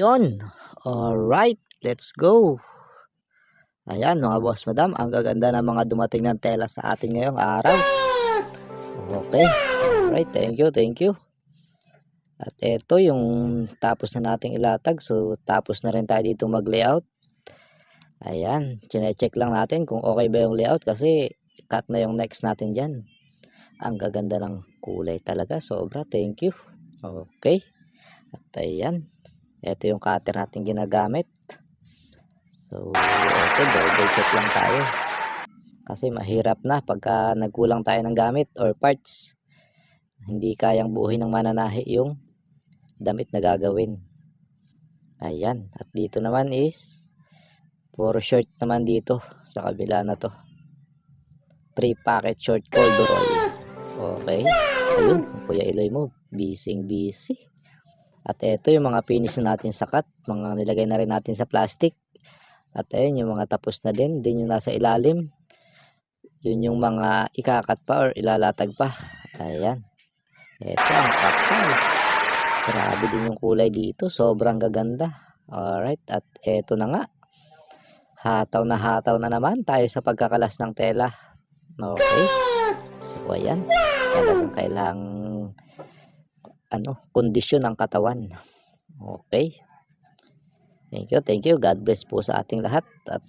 Ayun. Alright, let's go. Ayan mga boss madam, ang gaganda ng mga dumating ng tela sa atin ngayong araw. Okay. Alright, thank you, thank you. At ito yung tapos na nating ilatag. So tapos na rin tayo dito mag-layout. Ayan, chine-check lang natin kung okay ba yung layout kasi cut na yung next natin dyan. Ang gaganda ng kulay talaga, sobra, thank you. Okay. At ayan, ito yung cutter natin ginagamit. So ito, double check lang tayo kasi mahirap na pagka nagkulang tayo ng gamit or parts, hindi kayang buuhin ng mananahi yung damit na gagawin. Ayan, at dito naman is puro short naman dito sa kabila na to, 3 packet short corduroy. Okay, ayun, Kuya Eloy mo busy. At ito yung mga finish natin sa cut, mga nilagay na rin natin sa plastic. At ayun yung mga tapos na din yung nasa ilalim, yun yung mga ikakat pa or ilalatag pa. Ayan, ito ang kapal, grabe din yung kulay dito, sobrang gaganda. Alright, at ito na nga, hataw na naman tayo sa pagkakalas ng tela. Okay, so ayan, talagang kailangang kondisyon ng katawan. Okay, thank you, God bless po sa ating lahat. At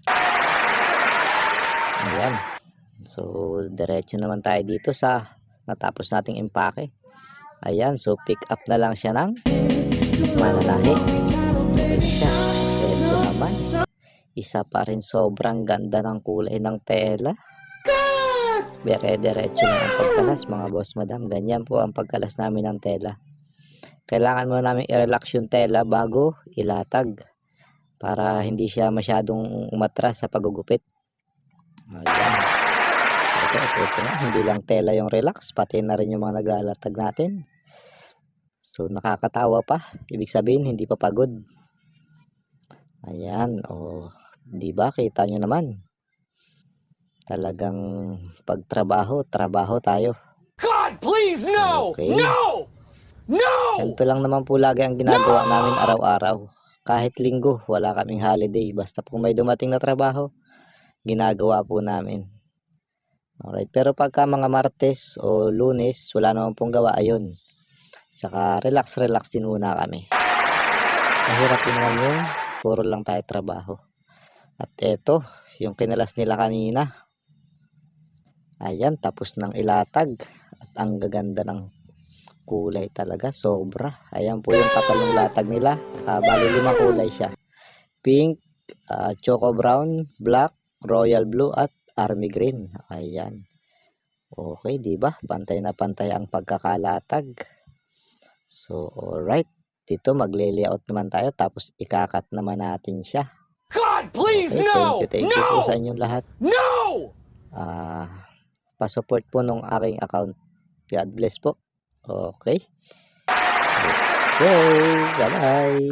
ayan, so diretso naman tayo dito sa natapos nating empake. Ayan, so pick up na lang siya ng mananahi. Okay siya. Ito naman, isa pa rin, sobrang ganda ng kulay ng tela. Diretso na ang pagkalas mga boss madam. Ganyan po ang pagkalas namin ng tela. Kailangan muna namin i-relax yung tela bago ilatag para hindi siya masyadong umatras sa paggugupit. Ayan. Ito na, hindi lang tela yung relax, pati na rin yung mga naglalatag natin. So nakakatawa pa, ibig sabihin hindi pa pagod. Ayan, di ba, kita nyo naman, talagang pagtrabaho tayo. God, please, no! Okay. No! Ganito lang naman po lagi ang ginagawa namin araw-araw. Kahit linggo, wala kaming holiday. Basta po may dumating na trabaho, ginagawa po namin. Alright, pero pagka mga Martes o Lunes, wala naman pong gawa, ayun, saka relax din muna kami. Mahirap din naman yung puro lang tayo trabaho. At eto, yung kinalas nila kanina. Ayan, tapos ng ilatag. At ang gaganda ng kulay talaga, sobra. Ayan po yung kapal ng latag nila. Bali 5 kulay siya. Pink, choco brown, black, royal blue, at army green. Ayan. Okay, di ba? Pantay na pantay ang pagkakalatag. So, alright. Dito magle-layout naman tayo, tapos ikakat naman natin siya. God, please, okay, no! Thank you po sa inyong lahat. No! Pa-support po nung aking account. God bless po. Okay. Let's go. Bye-bye.